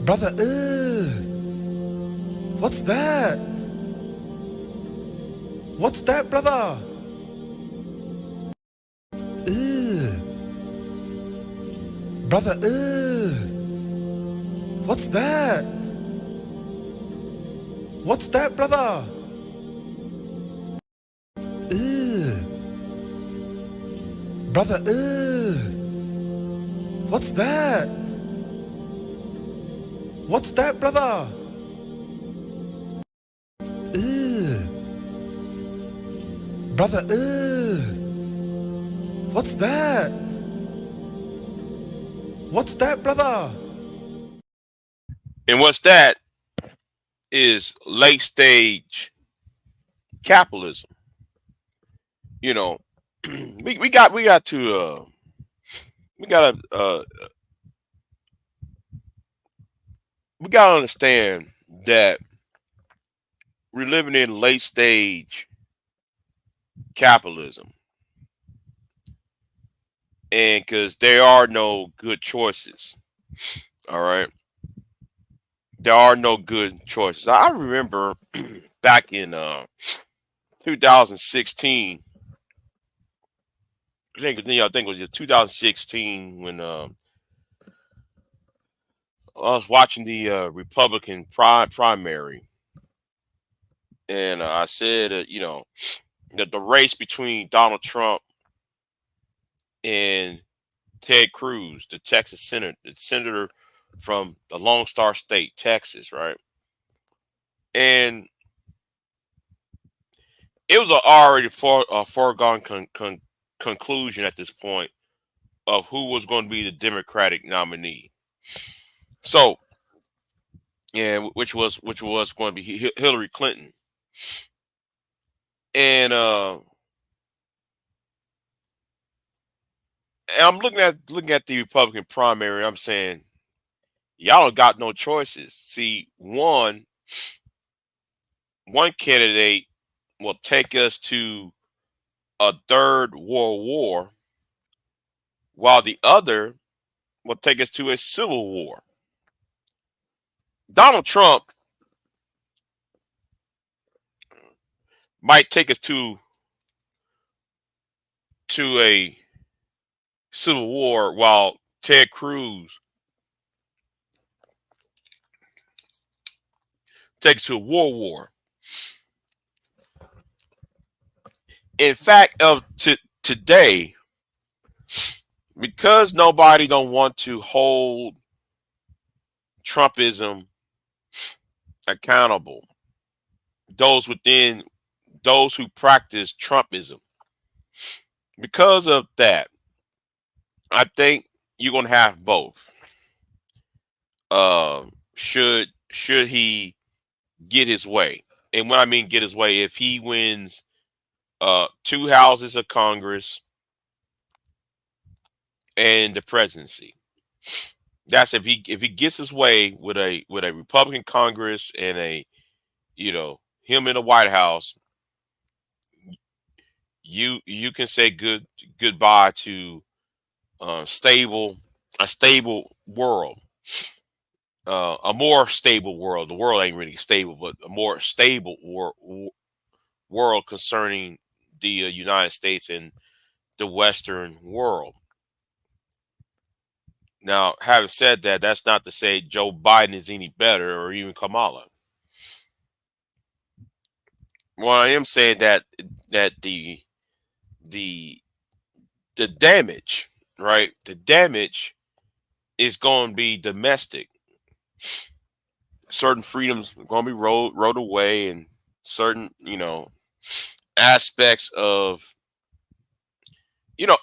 Brother, what's that? What's that, brother? Brother, what's that? What's that, brother? Brother, what's that? What's that, brother? Brother, what's that? What's that, brother? And what's that is late stage capitalism. You know, we got to we gotta we gotta understand that we're living in late stage capitalism, and because there are no good choices. All right, there are no good choices. I remember back in 2016. I think it was just 2016 when I was watching the Republican primary, and I said, that the race between Donald Trump and Ted Cruz, the senator from the Lone Star State, Texas, right? And it was already a foregone conclusion at this point of who was going to be the Democratic nominee. So, and which was going to be Hillary Clinton. And I'm looking at the Republican primary. I'm saying y'all don't got no choices. See, one candidate will take us to a third world war, while the other will take us to a civil war. Donald Trump might take us to a civil war, while Ted Cruz takes us to a world war. In fact, of today, because nobody don't want to hold Trumpism accountable, those who practice Trumpism. Because of that, I think you're gonna have both. Should he get his way? And when I mean get his way, if he wins two houses of Congress and the presidency, that's if he gets his way with a Republican Congress and him in the White House, you can say goodbye to stable a stable world, a more stable world. The world ain't really stable, but a more stable world concerning the United States and the Western world. Now, having said that, that's not to say Joe Biden is any better or even Kamala. Well, I am saying that the the damage, right? The damage is going to be domestic. Certain freedoms are going to be rode away, and certain aspects of you know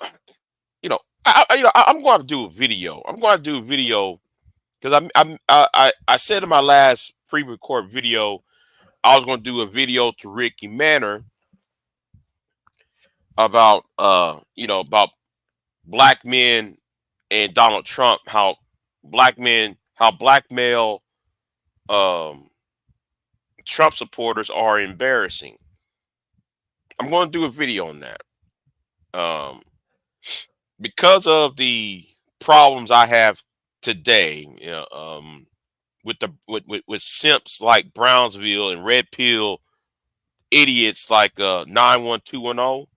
I'm going to do a video. I'm going to do a video because I said in my last pre-record video I was going to do a video to Ricky Manor about about black men and Donald Trump, how black male um Trump supporters are embarrassing. I'm going to do a video on that. Um, because of the problems I have today, with simps like Brownsville and red pill idiots like 91210.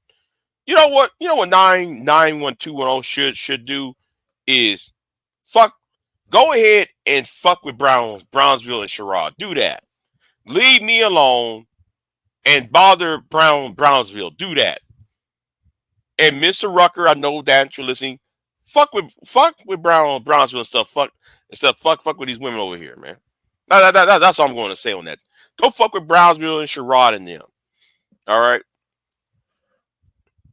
You know what? You know what 91210 should do is fuck. Go ahead and fuck with Brownsville and Sherrod. Do that. Leave me alone and bother Brownsville. Do that. And Mr. Rucker, I know that you're listening. Fuck with Brownsville and stuff. Fuck with these women over here, man. That's all I'm going to say on that. Go fuck with Brownsville and Sherrod and them. All right.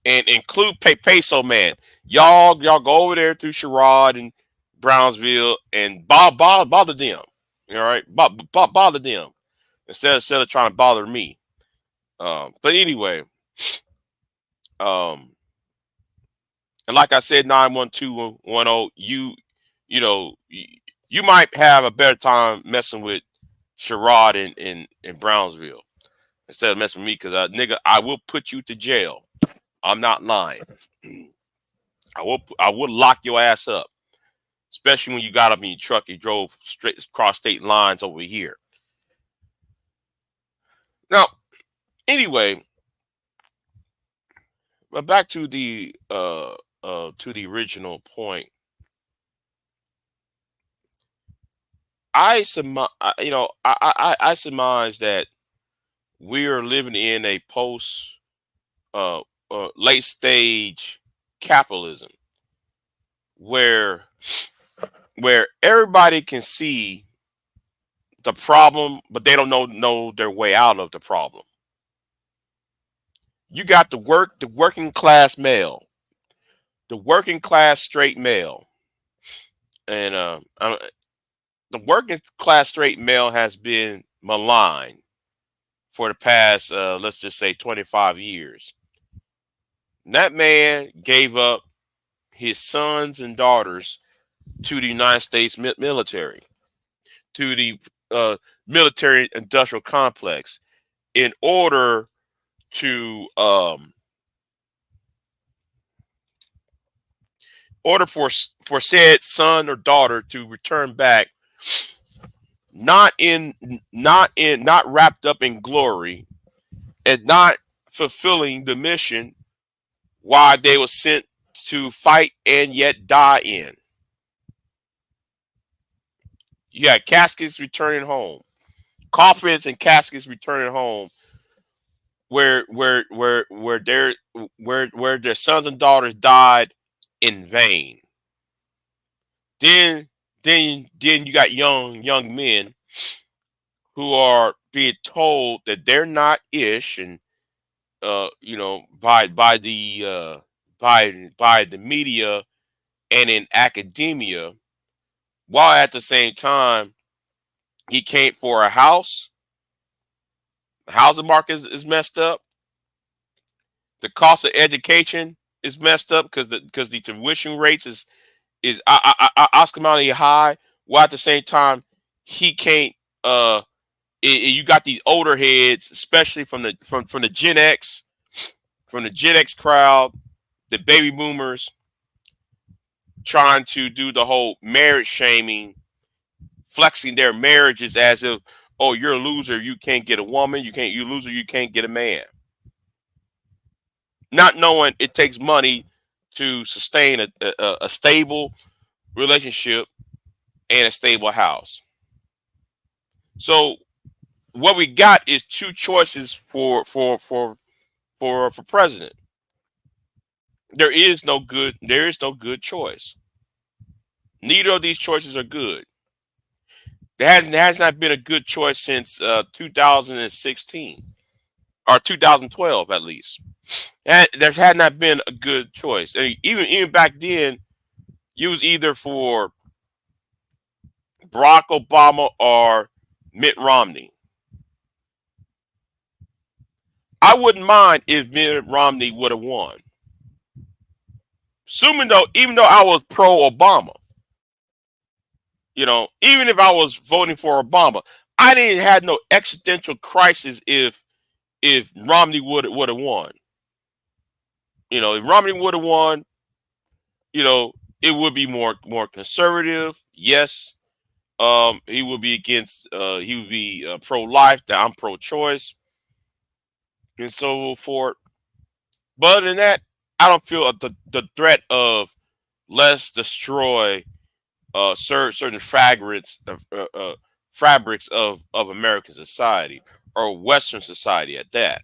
And include Peso Man. Y'all go over there through Sherrod and Brownsville and bother them. All right. Bother them instead of trying to bother me. But anyway, and like I said, 91210, you know, you might have a better time messing with Sherrod and Brownsville instead of messing with me, because nigga, I will put you to jail. I'm not lying. I will lock your ass up, especially when you got up in your truck, you drove straight across state lines over here. Now, anyway, but back to the original point. I surmise that we are living in a post late stage capitalism where everybody can see the problem, but they don't know their way out of the problem. You got the working class male, the working class straight male, and the working class straight male has been maligned for the past let's just say 25 years. That man gave up his sons and daughters to the United States military, to the military industrial complex, in order to for said son or daughter to return back, not wrapped up in glory, and not fulfilling the mission why they were sent to fight and yet die in. You got caskets returning home, coffins and caskets returning home, where their sons and daughters died in vain. Then you got young men who are being told that they're not ish, and by the media and in academia, while at the same time he came for a house. The housing market is messed up. The cost of education is messed up because the tuition rates is astronomically high. While at the same time he can't. You got these older heads, especially from the Gen X, from the Gen X crowd, the baby boomers, trying to do the whole marriage shaming, flexing their marriages as if, oh, you're a loser, you can't get a woman, you loser, you can't get a man. Not knowing it takes money to sustain a stable relationship and a stable house. So what we got is two choices for president. There is no good choice. Neither of these choices are good. There has not been a good choice since 2016 or 2012 at least. And there had not been a good choice. And even back then, you was either for Barack Obama or Mitt Romney. I wouldn't mind if Mitt Romney would have won. Even though I was pro Obama, even if I was voting for Obama, I didn't have no existential crisis if Romney would have won. If Romney would have won, it would be more conservative, yes, he would be against. He would be pro-life. That I'm pro-choice, and so forth. But other than that, I don't feel the threat of let's destroy certain fabrics of American society or Western society at that.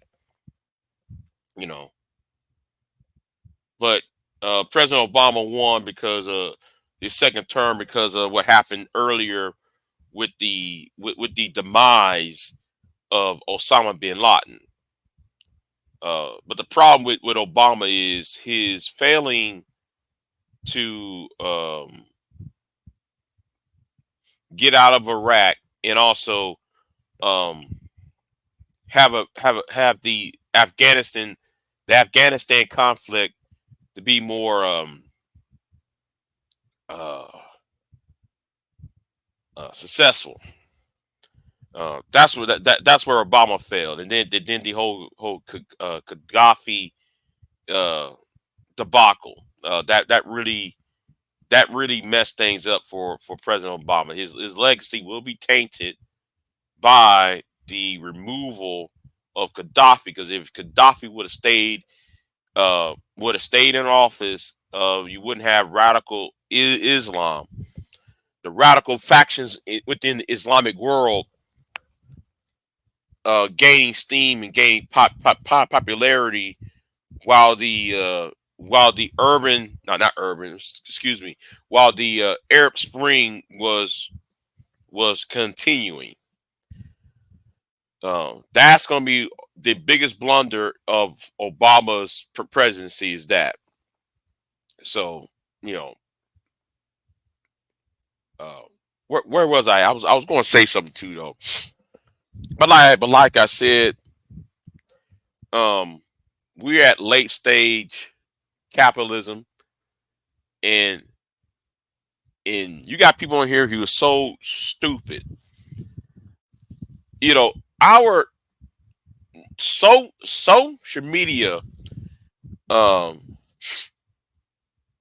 You know, but President Obama won because of his second term because of what happened earlier with the demise of Osama bin Laden. But the problem with Obama is his failing to get out of Iraq and also um, have the Afghanistan conflict to be more uh, successful. That's where Obama failed, and then the whole Gaddafi uh, debacle that really messed things up for President Obama. His legacy will be tainted by the removal of Gaddafi, because if Gaddafi would have stayed in office, you wouldn't have radical Islam. The radical factions within the Islamic world gaining steam and gaining popularity, while the urban, no, not urban, excuse me, while the Arab Spring was continuing. That's going to be the biggest blunder of Obama's presidency, is that. So, you know, uh, where was I? I was going to say something too, though. But like I said, um, we're at late stage capitalism, and you got people on here who are so stupid. You know, our social media, um,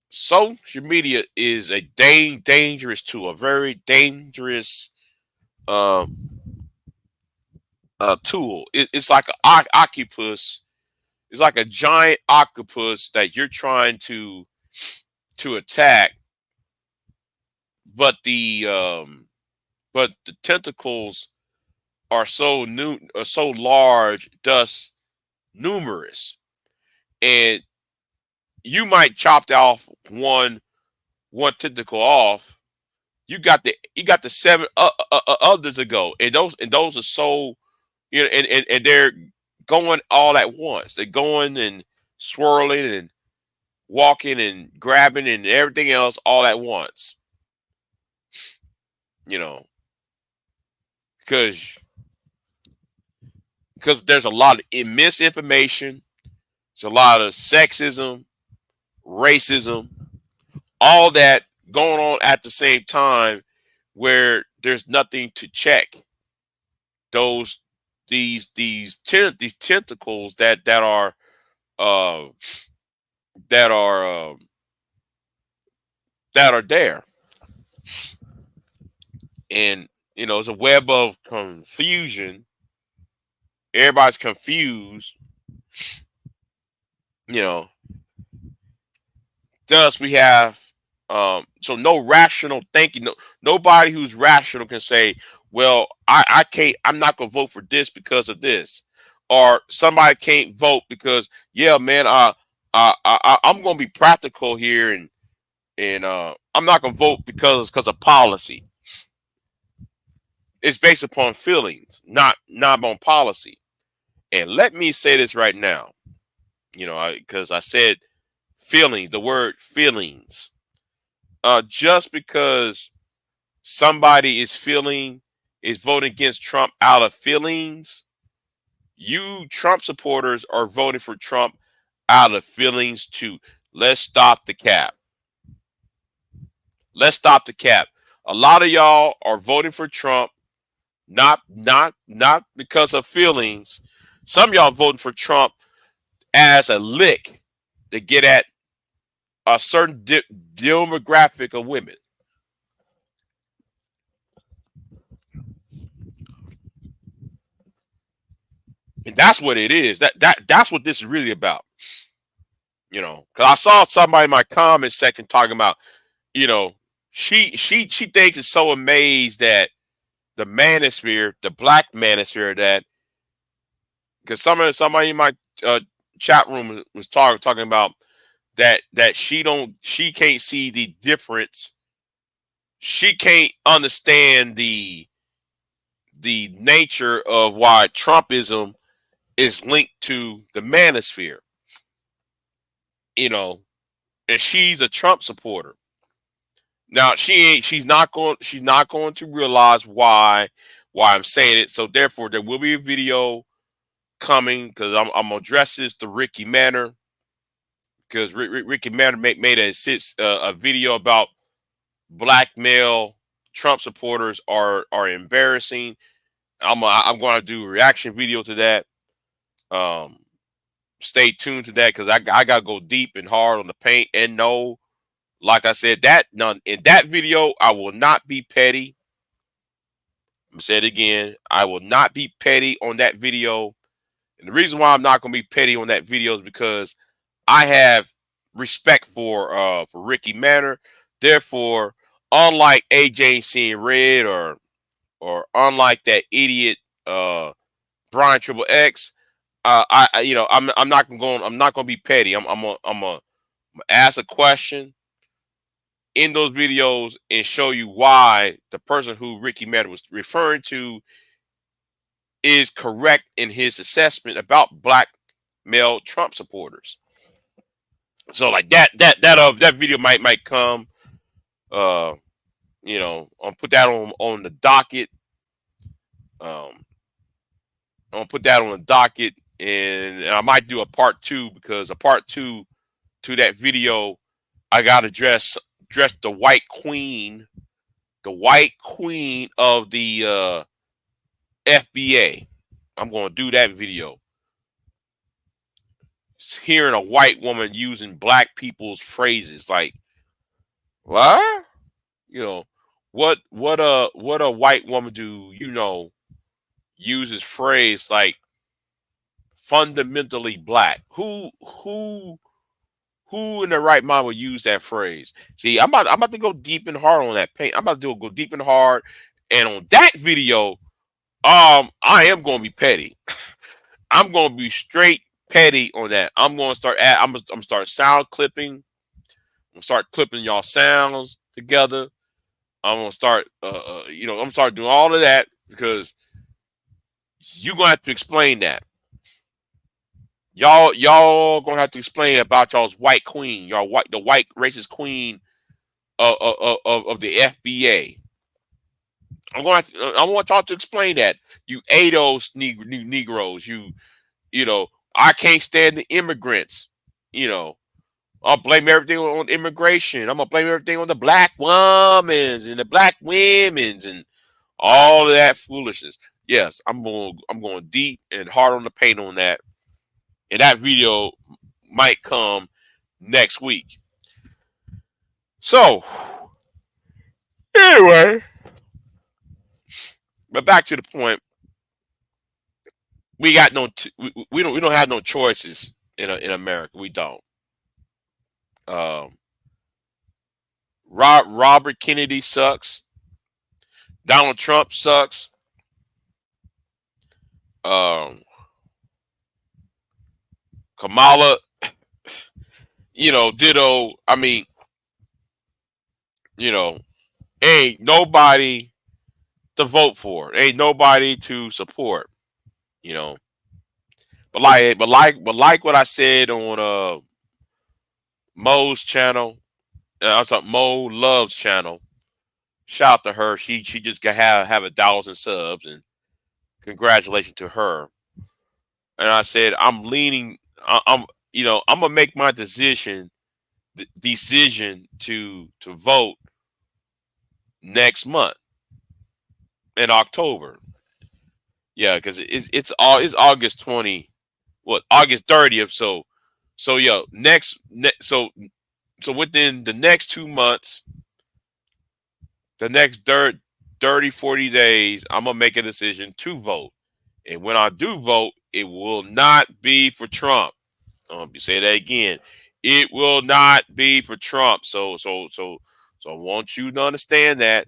social media is a dangerous tool, a very dangerous um tool. It's like an octopus. It's like a giant octopus that you're trying to attack, but the tentacles are so large, thus numerous, and you might chop off one tentacle off. You got the seven others to go, and those are so, and they're going all at once. They're going and swirling and walking and grabbing and everything else all at once. You know, because there's a lot of misinformation. There's a lot of sexism, racism, all that going on at the same time, where there's nothing to check those these tentacles uh that are that are there. And it's a web of confusion. Everybody's confused. you know Thus we have so no rational thinking. Nobody who's rational can say, well, I can't, I'm not gonna vote for this because of this. Or somebody can't vote because, yeah, man, I'm gonna be practical here, and I'm not gonna vote because of policy. It's based upon feelings, not on policy. And let me say this right now, because I said feelings, the word feelings. Just because somebody is voting against Trump out of feelings, you Trump supporters are voting for Trump out of feelings too. Let's stop the cap. Let's stop the cap. A lot of y'all are voting for Trump not because of feelings. Some of y'all voting for Trump as a lick to get at a certain demographic of women. And that's what it is. That's what this is really about. You know, because I saw somebody in my comment section talking about, you know, she thinks it's so amazed that the manosphere, the black manosphere, that because somebody in my uh, chat room was talking about that she can't see the difference. She can't understand the nature of why Trumpism is linked to the manosphere. You know, and she's a Trump supporter. Now she's not going to realize why I'm saying it. So therefore there will be a video coming because I'm gonna address this to Ricky Manor, because Ricky Manor made a video about black male Trump supporters are embarrassing. I'm going to do a reaction video to that. Um, Stay tuned to that because I got to go deep and hard on the paint. And no, like I said, that none in that video, I will not be petty. I'm say it again. I will not be petty on that video. And the reason why I'm not going to be petty on that video is because I have respect for Ricky Manor. Therefore, unlike AJ seeing red, or unlike that idiot Brian Triple X, I'm not gonna be petty. I'm gonna ask a question in those videos and show you why the person who Ricky Manor was referring to is correct in his assessment about black male Trump supporters. So like that video might come. I'll put that on the docket. Um, I'm gonna put that on the docket, and I might do a part two, because a part two to that video, I gotta dress the white queen of the FBA. I'm gonna do that video. Hearing a white woman using black people's phrases like, what? You know, what a white woman do, uses phrase like fundamentally black? Who in their right mind would use that phrase? See, I'm about to go deep and hard on that paint. I'm about to go deep and hard. And on that video, I am gonna be petty. I'm gonna be straight petty on that. I'm gonna start sound clipping. I'm gonna start clipping y'all sounds together. I'm gonna start I'm gonna start doing all of that, because you're gonna have to explain that. Y'all gonna have to explain about y'all's white queen, the white racist queen of the FBA. I want y'all to explain that. You ADOS Negroes, I can't stand the immigrants. I'll blame everything on immigration. I'm gonna blame everything on the black women's and the black women's and all of that foolishness. Yes, I'm going deep and hard on the paint on that. And that video might come next week. So, anyway, but back to the point. We got we don't have no choices in America. We don't. Um, Robert Kennedy sucks. Donald Trump sucks. Um, Kamala, ditto. I mean, ain't nobody to vote for. Ain't nobody to support. You know, but like what I said on Mo's channel. I was talking Mo Love's channel. Shout out to her. She just got have 1,000 subs, and congratulations to her. And I said I'm leaning. I'm gonna make my decision to vote next month in October. Yeah, because it's August August 30th. So so within the next 2 months, the next 30, 40 days, I'm gonna make a decision to vote. And when I do vote, It will not be for Trump. Say that again. It will not be for Trump. So I want you to understand that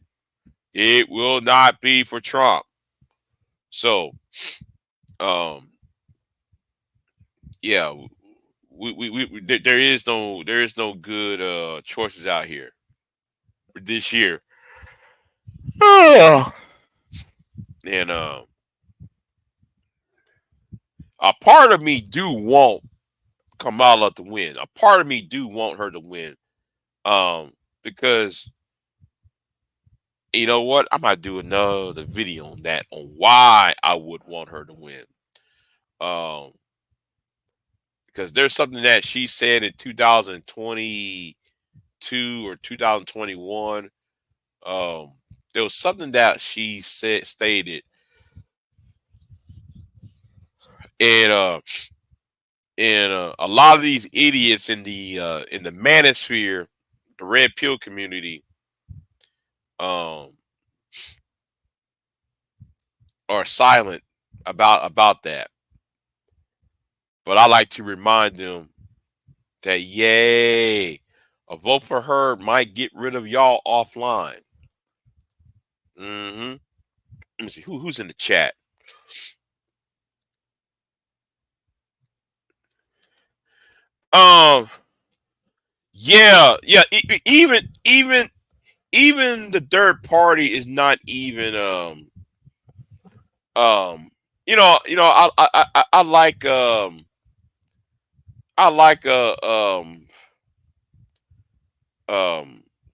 it will not be for Trump. So, um, yeah, there is no good choices out here for this year. And a part of me do want Kamala to win. A part of me do want her to win. Because you know what? I might do another video on that, on why I would want her to win. Um, because there's something that she said in 2022 or 2021. Um, there was something that she stated, and a lot of these idiots in the manosphere, the red pill community, um, are silent about that. But I like to remind them that yay, a vote for her might get rid of y'all offline. Let me see who's in the chat. Um, yeah. Even the third party is not even I like I like um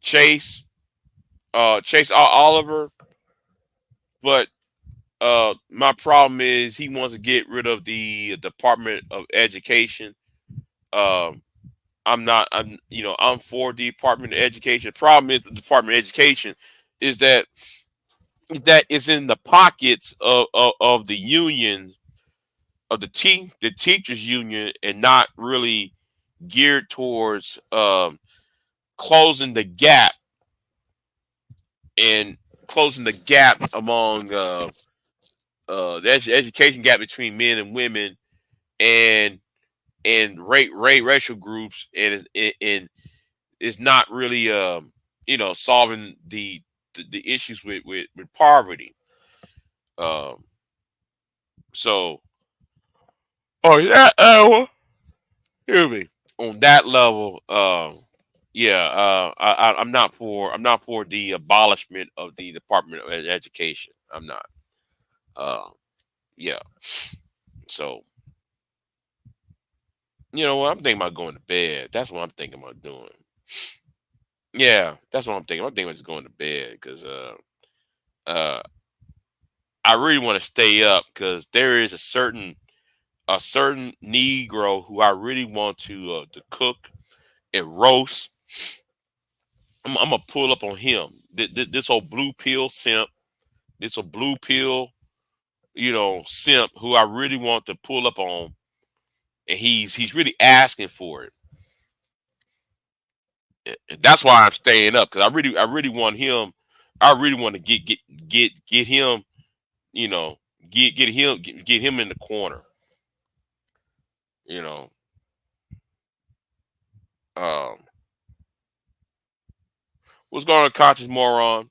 Chase Oliver, but my problem is he wants to get rid of the Department of Education. Um, I'm for the Department of Education. The problem is the Department of Education is that it's in the pockets of the union of the teachers union and not really geared towards closing the gap and closing the gap among the education gap between men and women and racial groups and is not really solving the issues with poverty. Um, so yeah, hear me on that level. Yeah, I'm not for the abolishment of the Department of Education. I'm not. Uh, yeah. So you know what? I'm thinking about going to bed. That's what I'm thinking about doing. Yeah, that's what I'm thinking. I'm thinking about just going to bed because uh I really want to stay up because there is a certain Negro who I really want to cook and roast. I'm gonna pull up on him. This old blue pill simp. This old blue pill, simp who I really want to pull up on, and he's really asking for it. And that's why I'm staying up because I really want him. I really want to get him. You know, get him in the corner. You know, um, what's going on, conscious moron?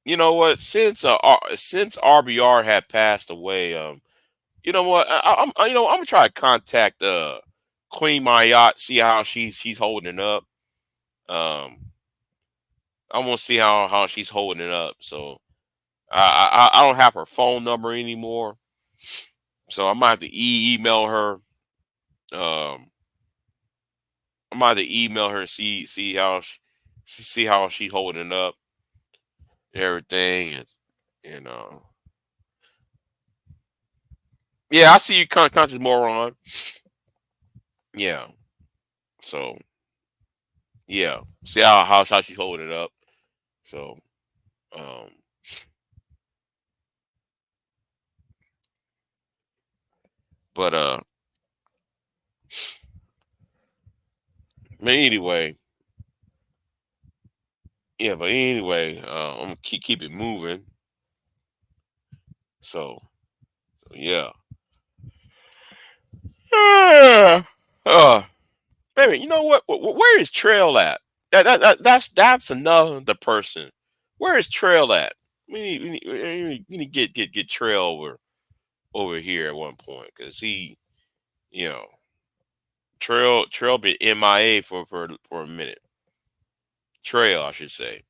You know what? Since RBR had passed away, you know what? I'm gonna try to contact Queen Mayat, see how she's holding up. Um, I want to see how she's holding it up. So I don't have her phone number anymore, so I might have to email her. I might have to email her and see how see how she's holding up, everything, and you know. Yeah, I see you, conscious moron. Yeah. So yeah, see how she's holding it up. So um, but but anyway, yeah. But anyway, I'm gonna keep it moving. So Yeah. Uh, uh, Maybe you know what? Where is Trail at? That's another person. Where is Trail at? We need to get Trail over here at one point because you know, Trail been MIA for a minute. Trail, I should say.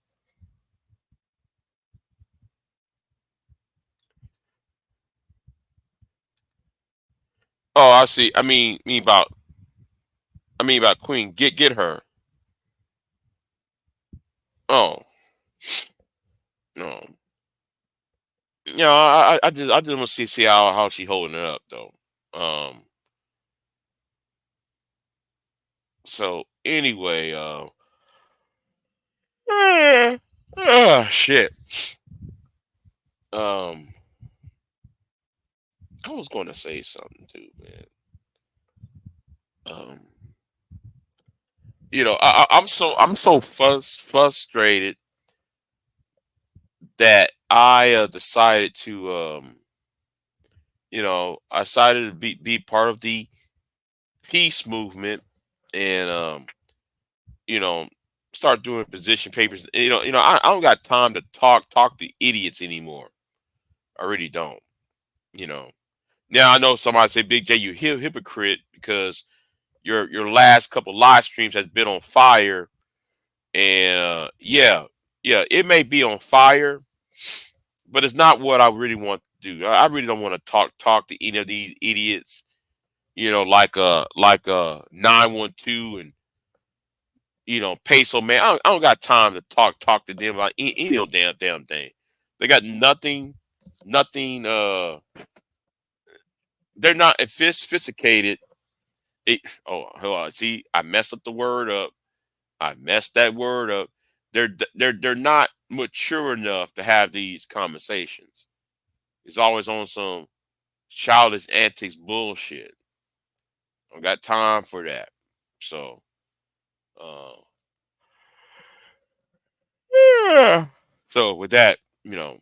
Oh, I see. I mean about Queen. Get her. Oh no. I just want to see how she holding it up though. Um. So anyway, shit. Um. I was going to say something too, man. Um. I'm so frustrated that I decided to I decided to be part of the peace movement and you know, start doing position papers. I don't got time to talk to idiots anymore. I really don't. You know. Now I know somebody say, "Big J, you hypocrite because your last couple live streams has been on fire." And yeah, yeah, it may be on fire, but it's not what I really want to do. I really don't want to talk to any of these idiots. Like 912 and Peso man. I don't got time to talk to them about any old damn thing. They got nothing. They're not sophisticated. Hold on. See, I messed up the word up. I messed that word up. They're not mature enough to have these conversations. It's always on some childish antics bullshit. I don't got time for that. So, uh, yeah. So with that, you know,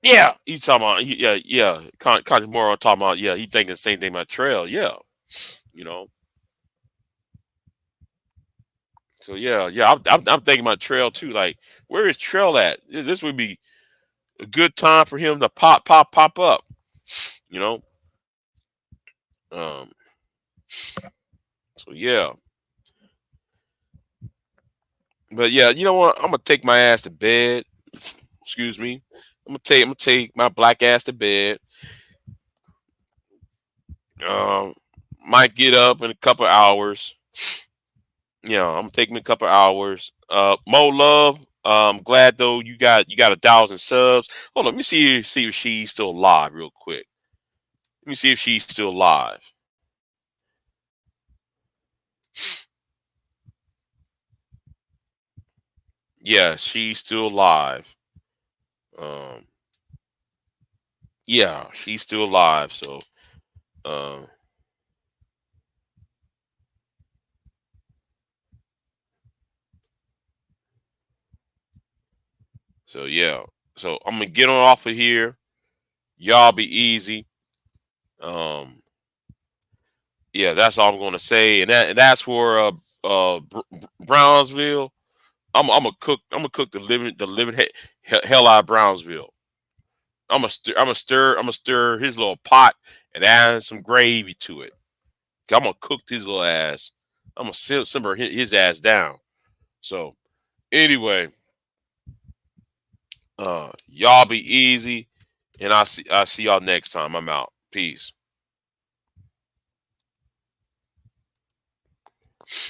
yeah, he's talking about, yeah. Conjumoro talking about, yeah, he thinking the same thing about Trail, yeah, you know. So yeah, I'm thinking about Trail too. Like, where is Trail at? This would be a good time for him to pop up, you know. Um, so yeah, but yeah, you know what? I'm gonna take my ass to bed. Excuse me. I'm gonna take my black ass to bed. Um, might get up in a couple hours. I'm gonna take me a couple hours. Mo Love. Glad though you got 1,000 subs. Hold on, let me see if she's still alive real quick. Let me see if she's still alive. Yeah, she's still alive. Um, yeah, she's still alive. Um, so yeah. So I'm gonna get on off of here. Y'all be easy. Um, yeah, that's all I'm gonna say. And that's for Brownsville. I'm gonna cook the living hell out of Brownsville. I'm gonna stir his little pot and add some gravy to it. I'm gonna cook his little ass. I'm gonna simmer his ass down. So anyway, y'all be easy, and I see y'all next time. I'm out. Peace.